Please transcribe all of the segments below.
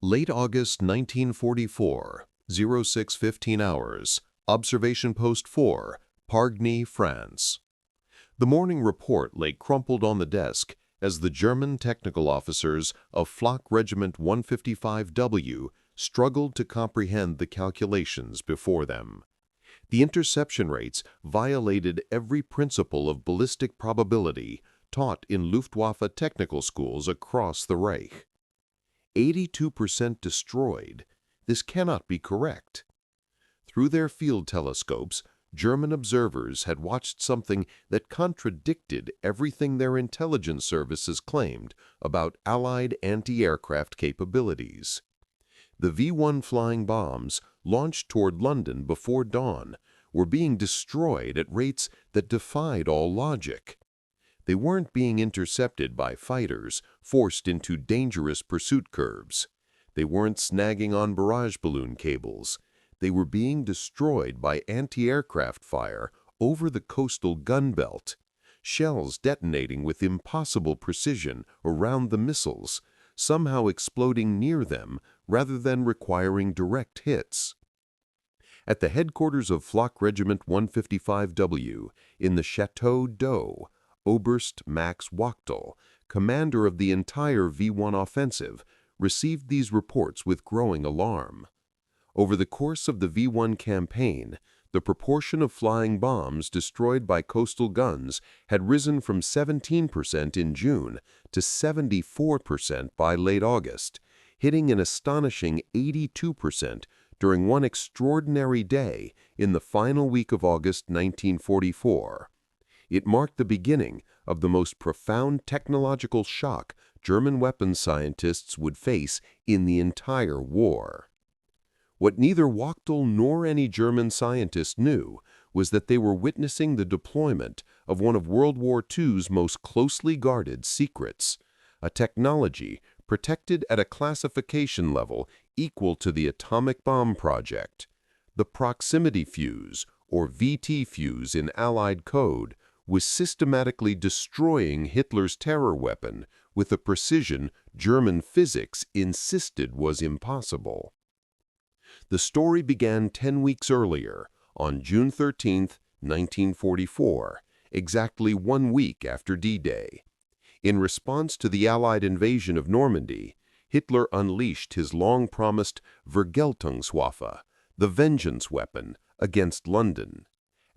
Late August 1944, 06:15 hours, Observation Post 4, Pargny, France. The morning report lay crumpled on the desk as the German technical officers of Flak Regiment 155W struggled to comprehend the calculations before them. The interception rates violated every principle of ballistic probability taught in Luftwaffe technical schools across the Reich. 82% destroyed. This cannot be correct. Through their field telescopes, German observers had watched something that contradicted everything their intelligence services claimed about Allied anti-aircraft capabilities. The V-1 flying bombs, launched toward London before dawn, were being destroyed at rates that defied all logic. They weren't being intercepted by fighters forced into dangerous pursuit curves. They weren't snagging on barrage balloon cables. They were being destroyed by anti-aircraft fire over the coastal gun belt, shells detonating with impossible precision around the missiles, somehow exploding near them rather than requiring direct hits. At the headquarters of Flak Regiment 155W in the Chateau d'Eau, Oberst Max Wachtel, commander of the entire V-1 offensive, received these reports with growing alarm. Over the course of the V-1 campaign, the proportion of flying bombs destroyed by coastal guns had risen from 17% in June to 74% by late August, hitting an astonishing 82% during one extraordinary day in the final week of August 1944. It marked the beginning of the most profound technological shock German weapons scientists would face in the entire war. What neither Wachtel nor any German scientist knew was that they were witnessing the deployment of one of World War II's most closely guarded secrets, a technology protected at a classification level equal to the atomic bomb project. The proximity fuse, or VT fuse in Allied code, was systematically destroying Hitler's terror weapon with a precision German physics insisted was impossible. The story began 10 weeks earlier, on June 13, 1944, exactly 1 week after D-Day. In response to the Allied invasion of Normandy, Hitler unleashed his long-promised Vergeltungswaffe, the vengeance weapon, against London.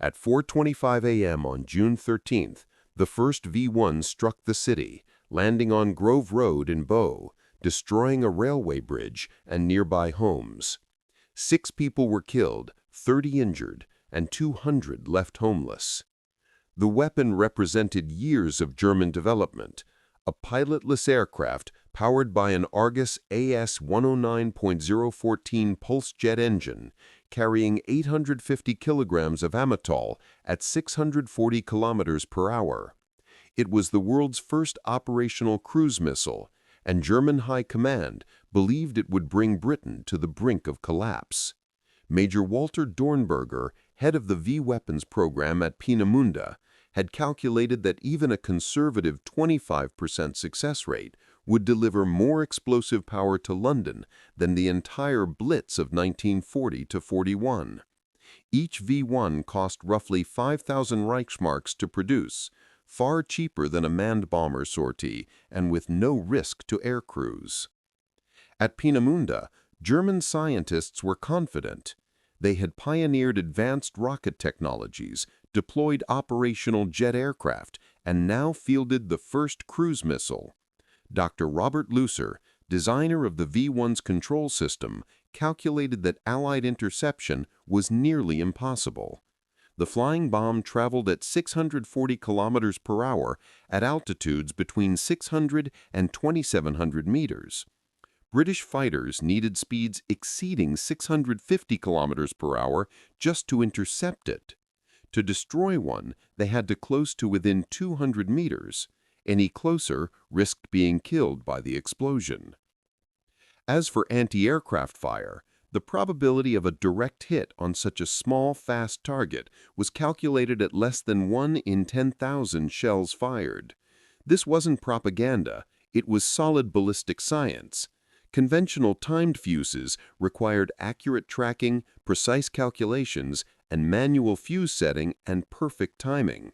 At 4:25 a.m. on June 13th, the first V-1 struck the city, landing on Grove Road in Bow, destroying a railway bridge and nearby homes. 6 people were killed, 30 injured, and 200 left homeless. The weapon represented years of German development, a pilotless aircraft powered by an Argus AS-109.014 pulse jet engine, carrying 850 kilograms of amytal at 640 kilometers per hour. It was the world's first operational cruise missile, and German High Command believed it would bring Britain to the brink of collapse. Major Walter Dornberger, head of the V-weapons program at Peenemünde, had calculated that even a conservative 25% success rate would deliver more explosive power to London than the entire Blitz of 1940 to 41. Each V-1 cost roughly 5,000 Reichsmarks to produce, far cheaper than a manned bomber sortie and with no risk to air crews. At Peenemünde, German scientists were confident. They had pioneered advanced rocket technologies, deployed operational jet aircraft, and now fielded the first cruise missile. Dr. Robert Lusser, designer of the V-1's control system, calculated that Allied interception was nearly impossible. The flying bomb traveled at 640 kilometers per hour at altitudes between 600 and 2,700 meters. British fighters needed speeds exceeding 650 kilometers per hour just to intercept it. To destroy one, they had to close to within 200 meters. Any closer risked being killed by the explosion. As for anti-aircraft fire, the probability of a direct hit on such a small, fast target was calculated at less than 1 in 10,000 shells fired. This wasn't propaganda, it was solid ballistic science. Conventional timed fuses required accurate tracking, precise calculations, and manual fuse setting and perfect timing.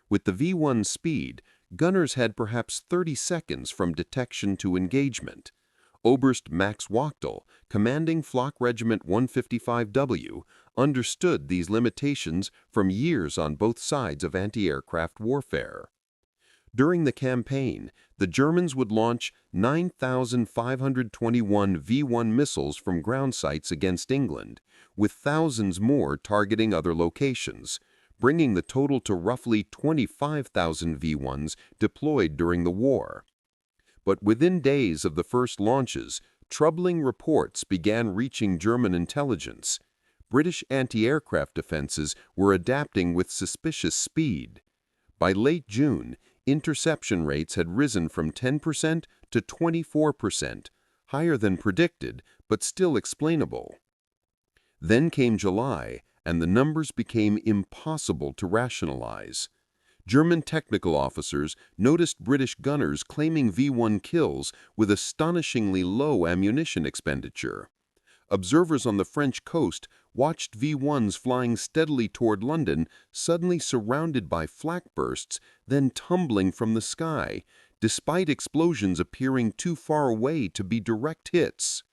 With the V-1 speed, gunners had perhaps 30 seconds from detection to engagement. Oberst Max Wachtel, commanding Flak Regiment 155W, understood these limitations from years on both sides of anti-aircraft warfare. During the campaign, the Germans would launch 9,521 V-1 missiles from ground sites against England, with thousands more targeting other locations, bringing the total to roughly 25,000 V-1s deployed during the war. But within days of the first launches, troubling reports began reaching German intelligence. British anti-aircraft defenses were adapting with suspicious speed. By late June, interception rates had risen from 10% to 24%, higher than predicted, but still explainable. Then came July, and the numbers became impossible to rationalize. German technical officers noticed British gunners claiming V-1 kills with astonishingly low ammunition expenditure. Observers on the French coast watched V-1s flying steadily toward London, suddenly surrounded by flak bursts, then tumbling from the sky, despite explosions appearing too far away to be direct hits.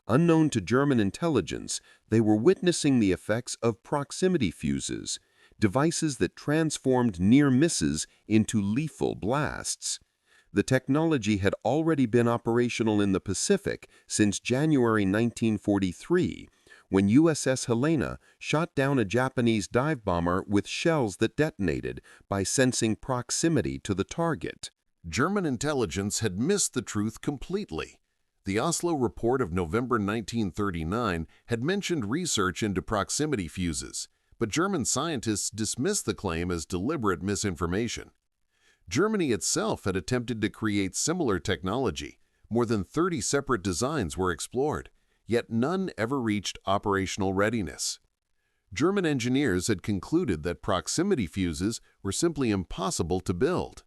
Unknown to German intelligence, they were witnessing the effects of proximity fuses, devices that transformed near misses into lethal blasts. The technology had already been operational in the Pacific since January 1943, when USS Helena shot down a Japanese dive bomber with shells that detonated by sensing proximity to the target. German intelligence had missed the truth completely. The Oslo report of November 1939 had mentioned research into proximity fuses, but German scientists dismissed the claim as deliberate misinformation. Germany itself had attempted to create similar technology. More than 30 separate designs were explored, yet none ever reached operational readiness. German engineers had concluded that proximity fuses were simply impossible to build.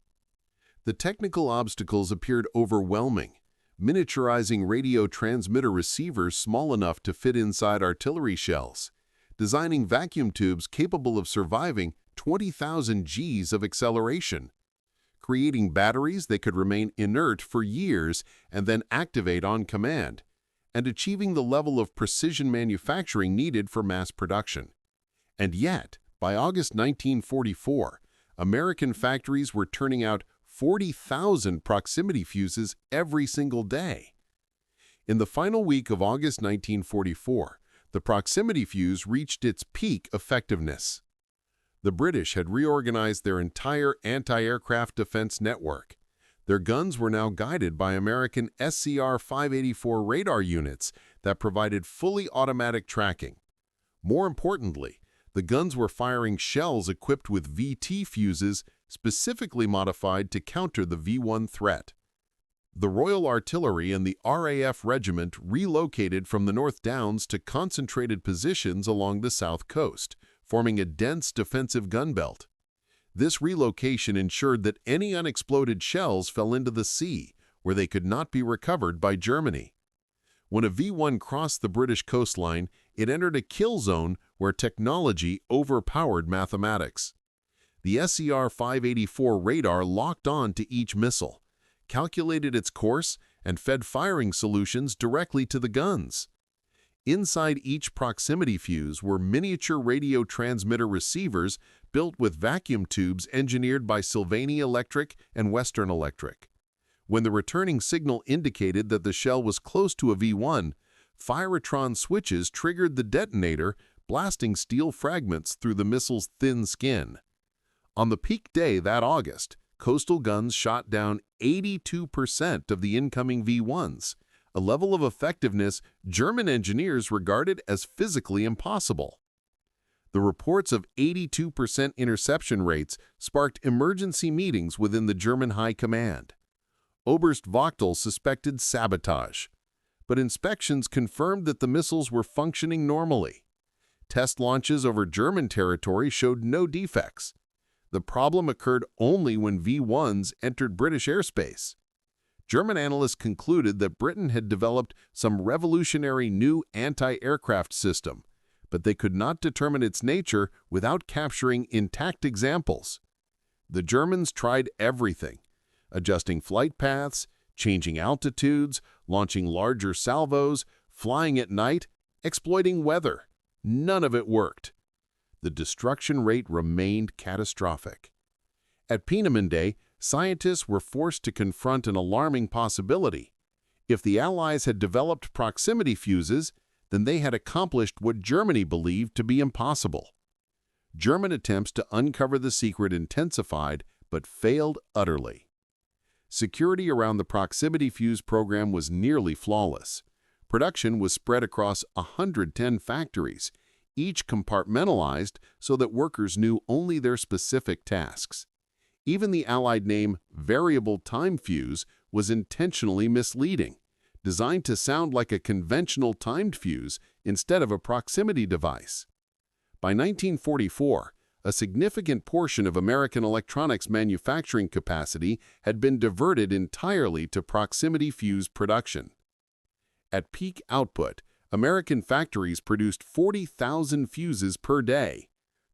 The technical obstacles appeared overwhelming. Miniaturizing radio transmitter receivers small enough to fit inside artillery shells, designing vacuum tubes capable of surviving 20,000 Gs of acceleration, creating batteries that could remain inert for years and then activate on command, and achieving the level of precision manufacturing needed for mass production. And yet, by August 1944, American factories were turning out 40,000 proximity fuses every single day. In the final week of August 1944, the proximity fuse reached its peak effectiveness. The British had reorganized their entire anti-aircraft defense network. Their guns were now guided by American SCR-584 radar units that provided fully automatic tracking. More importantly, the guns were firing shells equipped with VT fuses specifically modified to counter the V-1 threat. The Royal Artillery and the RAF Regiment relocated from the North Downs to concentrated positions along the south coast, forming a dense defensive gun belt. This relocation ensured that any unexploded shells fell into the sea, where they could not be recovered by Germany. When a V-1 crossed the British coastline, it entered a kill zone where technology overpowered mathematics. The SCR-584 radar locked on to each missile, calculated its course, and fed firing solutions directly to the guns. Inside each proximity fuse were miniature radio transmitter receivers built with vacuum tubes engineered by Sylvania Electric and Western Electric. When the returning signal indicated that the shell was close to a V-1, Firetron switches triggered the detonator, blasting steel fragments through the missile's thin skin. On the peak day that August, coastal guns shot down 82% of the incoming V-1s, a level of effectiveness German engineers regarded as physically impossible. The reports of 82% interception rates sparked emergency meetings within the German High Command. Oberst Wachtel suspected sabotage, but inspections confirmed that the missiles were functioning normally. Test launches over German territory showed no defects. The problem occurred only when V-1s entered British airspace. German analysts concluded that Britain had developed some revolutionary new anti-aircraft system, but they could not determine its nature without capturing intact examples. The Germans tried everything, adjusting flight paths, changing altitudes, launching larger salvos, flying at night, exploiting weather. None of it worked. The destruction rate remained catastrophic. At Peenemünde, scientists were forced to confront an alarming possibility. If the Allies had developed proximity fuses, then they had accomplished what Germany believed to be impossible. German attempts to uncover the secret intensified but failed utterly. Security around the proximity fuse program was nearly flawless. Production was spread across 110 factories, each compartmentalized so that workers knew only their specific tasks. Even the Allied name variable time fuse was intentionally misleading, designed to sound like a conventional timed fuse instead of a proximity device. By 1944, a significant portion of American electronics manufacturing capacity had been diverted entirely to proximity fuse production. At peak output, American factories produced 40,000 fuses per day.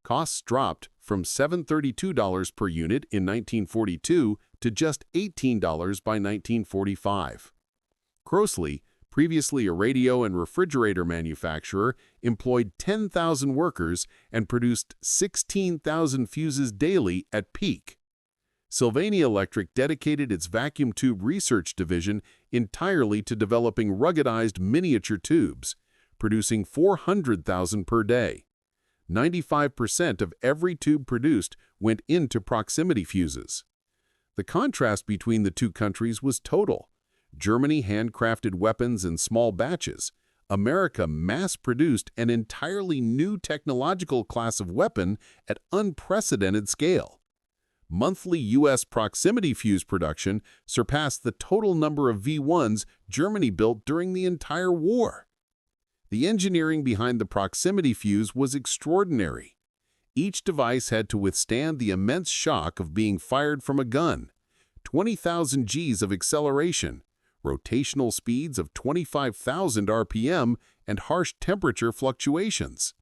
Costs dropped from $732 per unit in 1942 to just $18 by 1945. Crossley, previously a radio and refrigerator manufacturer, employed 10,000 workers and produced 16,000 fuses daily at peak. Sylvania Electric dedicated its vacuum tube research division entirely to developing ruggedized miniature tubes, producing 400,000 per day. 95% of every tube produced went into proximity fuses. The contrast between the two countries was total. Germany handcrafted weapons in small batches. America mass-produced an entirely new technological class of weapon at unprecedented scale. Monthly U.S. proximity fuse production surpassed the total number of V-1s Germany built during the entire war. The engineering behind the proximity fuse was extraordinary. Each device had to withstand the immense shock of being fired from a gun, 20,000 Gs of acceleration, rotational speeds of 25,000 RPM, and harsh temperature fluctuations.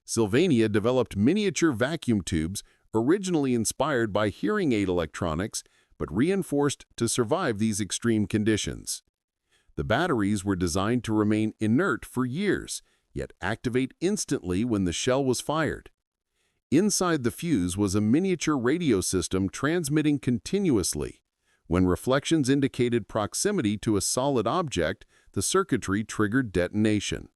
Sylvania developed miniature vacuum tubes originally inspired by hearing aid electronics, but reinforced to survive these extreme conditions. The batteries were designed to remain inert for years, yet activate instantly when the shell was fired. Inside the fuse was a miniature radio system transmitting continuously. When reflections indicated proximity to a solid object, the circuitry triggered detonation.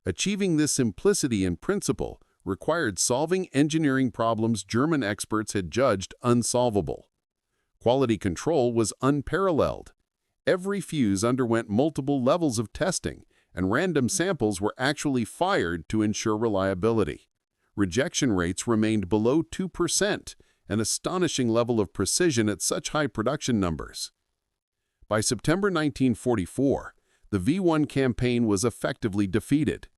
Achieving this simplicity in principle required solving engineering problems German experts had judged unsolvable. Quality control was unparalleled. Every fuse underwent multiple levels of testing, and random samples were actually fired to ensure reliability. Rejection rates remained below 2%, an astonishing level of precision at such high production numbers. By September 1944, the V-1 campaign was effectively defeated.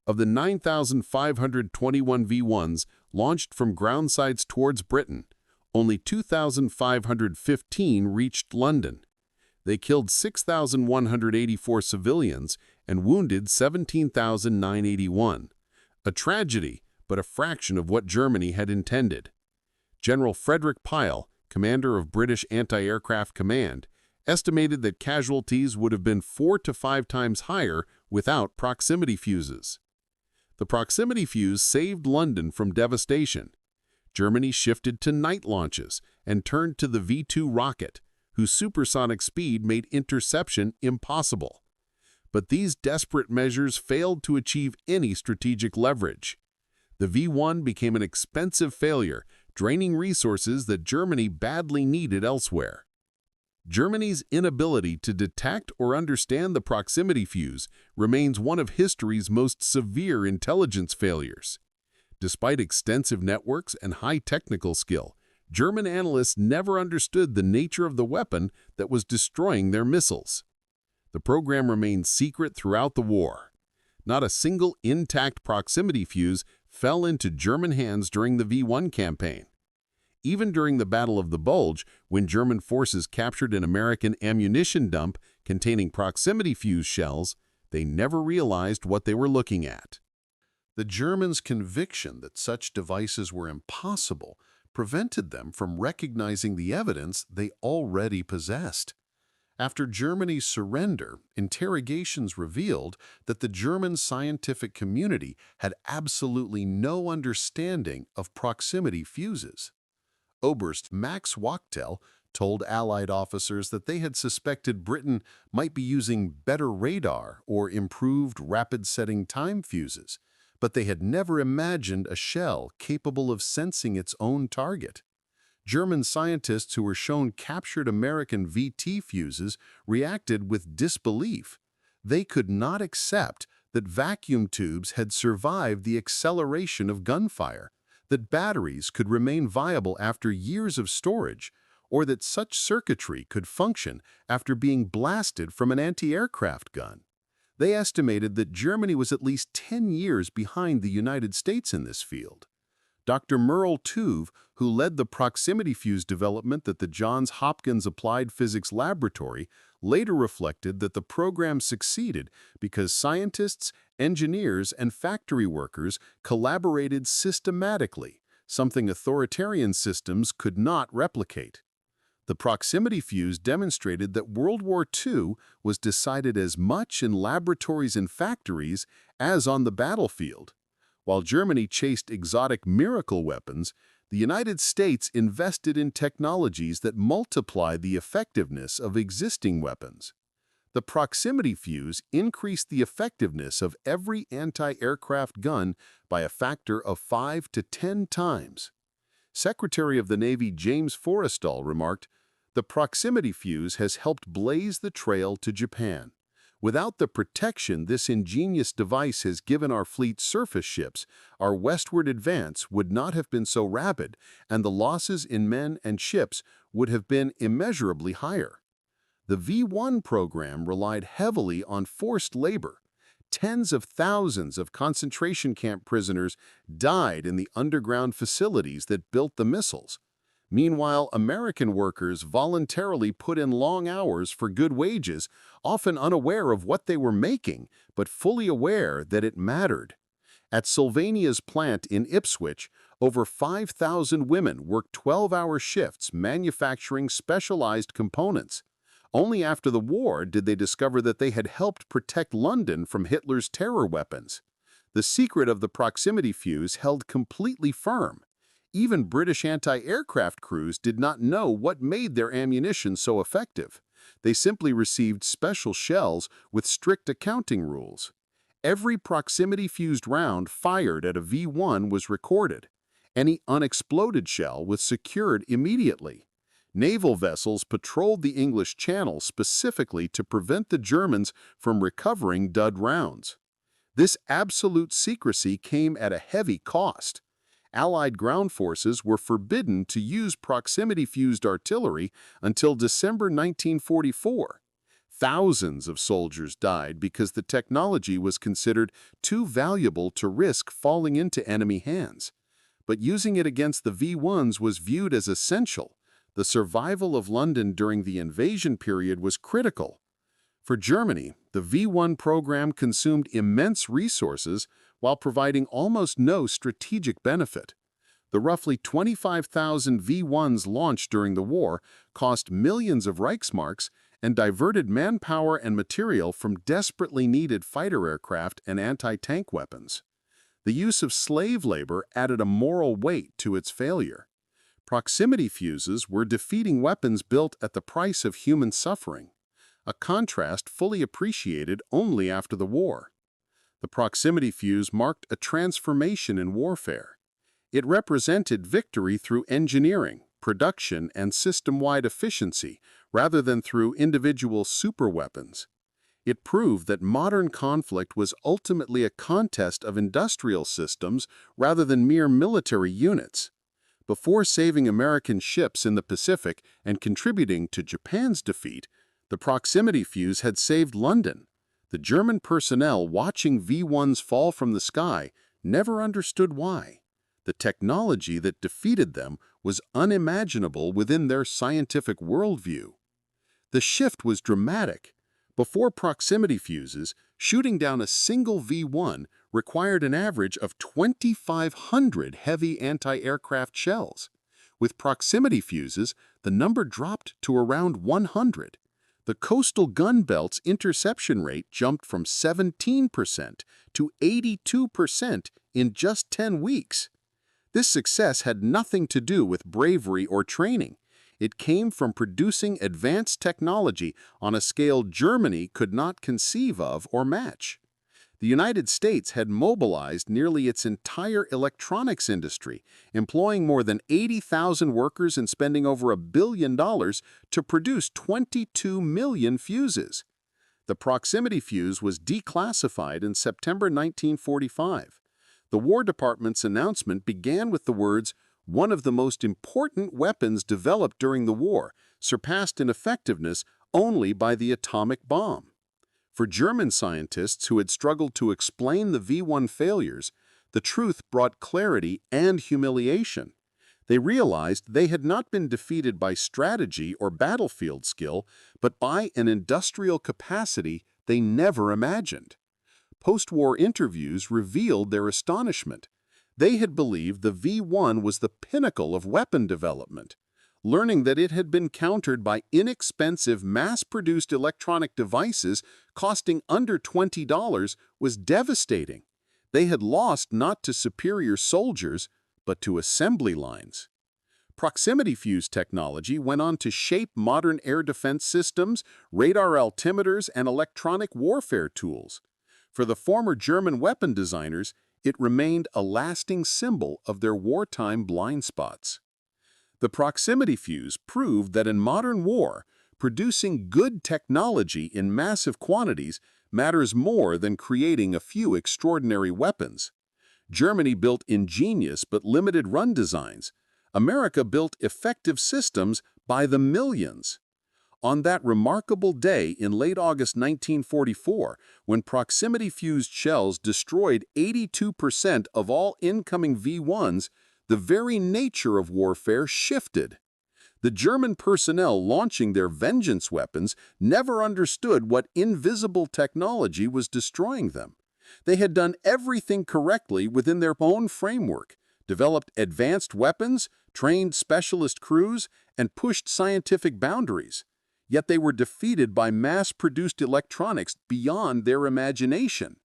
Of the 9,521 V-1s launched from ground sites towards Britain, only 2,515 reached London. They killed 6,184 civilians and wounded 17,981. A tragedy, but a fraction of what Germany had intended. General Frederick Pyle, commander of British Anti-Aircraft Command, estimated that casualties would have been 4 to 5 times higher without proximity fuses. The proximity fuse saved London from devastation. Germany shifted to night launches and turned to the V-2 rocket, whose supersonic speed made interception impossible. But these desperate measures failed to achieve any strategic leverage. The V-1 became an expensive failure, draining resources that Germany badly needed elsewhere. Germany's inability to detect or understand the proximity fuse remains one of history's most severe intelligence failures. Despite extensive networks and high technical skill, German analysts never understood the nature of the weapon that was destroying their missiles. The program remained secret throughout the war. Not a single intact proximity fuse fell into German hands during the V-1 campaign. Even during the Battle of the Bulge, when German forces captured an American ammunition dump containing proximity fuse shells, they never realized what they were looking at. The Germans' conviction that such devices were impossible prevented them from recognizing the evidence they already possessed. After Germany's surrender, interrogations revealed that the German scientific community had absolutely no understanding of proximity fuses. Oberst Max Wachtel told Allied officers that they had suspected Britain might be using better radar or improved rapid-setting time fuses, but they had never imagined a shell capable of sensing its own target. German scientists who were shown captured American VT fuses reacted with disbelief. They could not accept that vacuum tubes had survived the acceleration of gunfire, that batteries could remain viable after years of storage, or that such circuitry could function after being blasted from an anti-aircraft gun. They estimated that Germany was at least 10 years behind the United States in this field. Dr. Merle Tuve, who led the proximity fuse development at the Johns Hopkins Applied Physics Laboratory, later reflected that the program succeeded because scientists, engineers, and factory workers collaborated systematically, something authoritarian systems could not replicate. The proximity fuse demonstrated that World War II was decided as much in laboratories and factories as on the battlefield. While Germany chased exotic miracle weapons, the United States invested in technologies that multiply the effectiveness of existing weapons. The proximity fuse increased the effectiveness of every anti-aircraft gun by a factor of 5 to 10 times. Secretary of the Navy James Forrestal remarked, "The proximity fuse has helped blaze the trail to Japan. Without the protection this ingenious device has given our fleet surface ships, our westward advance would not have been so rapid, and the losses in men and ships would have been immeasurably higher." The V-1 program relied heavily on forced labor. Tens of thousands of concentration camp prisoners died in the underground facilities that built the missiles. Meanwhile, American workers voluntarily put in long hours for good wages, often unaware of what they were making, but fully aware that it mattered. At Sylvania's plant in Ipswich, over 5,000 women worked 12-hour shifts manufacturing specialized components. Only after the war did they discover that they had helped protect London from Hitler's terror weapons. The secret of the proximity fuse held completely firm. Even British anti-aircraft crews did not know what made their ammunition so effective. They simply received special shells with strict accounting rules. Every proximity-fused round fired at a V-1 was recorded. Any unexploded shell was secured immediately. Naval vessels patrolled the English Channel specifically to prevent the Germans from recovering dud rounds. This absolute secrecy came at a heavy cost. Allied ground forces were forbidden to use proximity-fused artillery until December 1944. Thousands of soldiers died because the technology was considered too valuable to risk falling into enemy hands. But using it against the V-1s was viewed as essential. The survival of London during the invasion period was critical. For Germany, the V-1 program consumed immense resources while providing almost no strategic benefit. The roughly 25,000 V-1s launched during the war cost millions of Reichsmarks and diverted manpower and material from desperately needed fighter aircraft and anti-tank weapons. The use of slave labor added a moral weight to its failure. Proximity fuses were defeating weapons built at the price of human suffering, a contrast fully appreciated only after the war. The proximity fuse marked a transformation in warfare. It represented victory through engineering, production, and system-wide efficiency, rather than through individual superweapons. It proved that modern conflict was ultimately a contest of industrial systems rather than mere military units. Before saving American ships in the Pacific and contributing to Japan's defeat, the proximity fuse had saved London. The German personnel watching V-1s fall from the sky never understood why. The technology that defeated them was unimaginable within their scientific worldview. The shift was dramatic. Before proximity fuses, shooting down a single V-1 required an average of 2,500 heavy anti-aircraft shells. With proximity fuses, the number dropped to around 100. The coastal gun belt's interception rate jumped from 17% to 82% in just 10 weeks. This success had nothing to do with bravery or training. It came from producing advanced technology on a scale Germany could not conceive of or match. The United States had mobilized nearly its entire electronics industry, employing more than 80,000 workers and spending over $1 billion to produce 22 million fuses. The proximity fuse was declassified in September 1945. The War Department's announcement began with the words, "One of the most important weapons developed during the war, surpassed in effectiveness only by the atomic bomb." For German scientists who had struggled to explain the V-1 failures, the truth brought clarity and humiliation. They realized they had not been defeated by strategy or battlefield skill, but by an industrial capacity they never imagined. Post-war interviews revealed their astonishment. They had believed the V-1 was the pinnacle of weapon development. Learning that it had been countered by inexpensive, mass-produced electronic devices costing under $20 was devastating. They had lost not to superior soldiers, but to assembly lines. Proximity fuse technology went on to shape modern air defense systems, radar altimeters, and electronic warfare tools. For the former German weapon designers, it remained a lasting symbol of their wartime blind spots. The proximity fuse proved that in modern war, producing good technology in massive quantities matters more than creating a few extraordinary weapons. Germany built ingenious but limited run designs. America built effective systems by the millions. On that remarkable day in late August 1944, when proximity-fused shells destroyed 82% of all incoming V-1s, the very nature of warfare shifted. The German personnel launching their vengeance weapons never understood what invisible technology was destroying them. They had done everything correctly within their own framework, developed advanced weapons, trained specialist crews, and pushed scientific boundaries. Yet they were defeated by mass-produced electronics beyond their imagination.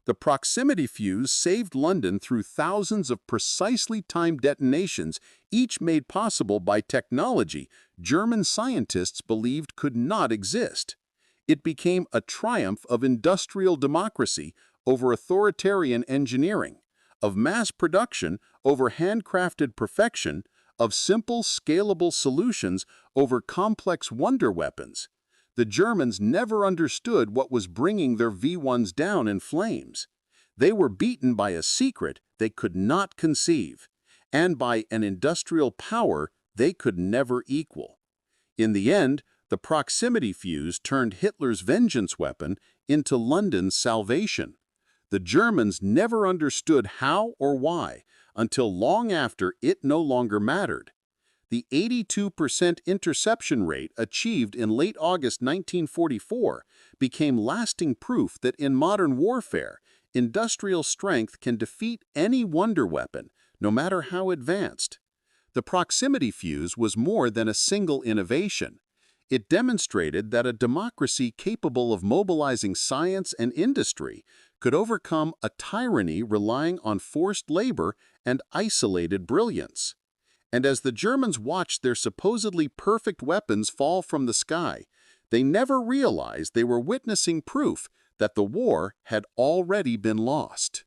The proximity fuse saved London through thousands of precisely timed detonations, each made possible by technology German scientists believed could not exist. It became a triumph of industrial democracy over authoritarian engineering, of mass production over handcrafted perfection, of simple, scalable solutions over complex wonder weapons. The Germans never understood what was bringing their V-1s down in flames. They were beaten by a secret they could not conceive, and by an industrial power they could never equal. In the end, the proximity fuse turned Hitler's vengeance weapon into London's salvation. The Germans never understood how or why until long after it no longer mattered. The 82% interception rate achieved in late August 1944 became lasting proof that in modern warfare, industrial strength can defeat any wonder weapon, no matter how advanced. The proximity fuse was more than a single innovation. It demonstrated that a democracy capable of mobilizing science and industry could overcome a tyranny relying on forced labor and isolated brilliance. And as the Germans watched their supposedly perfect weapons fall from the sky, they never realized they were witnessing proof that the war had already been lost.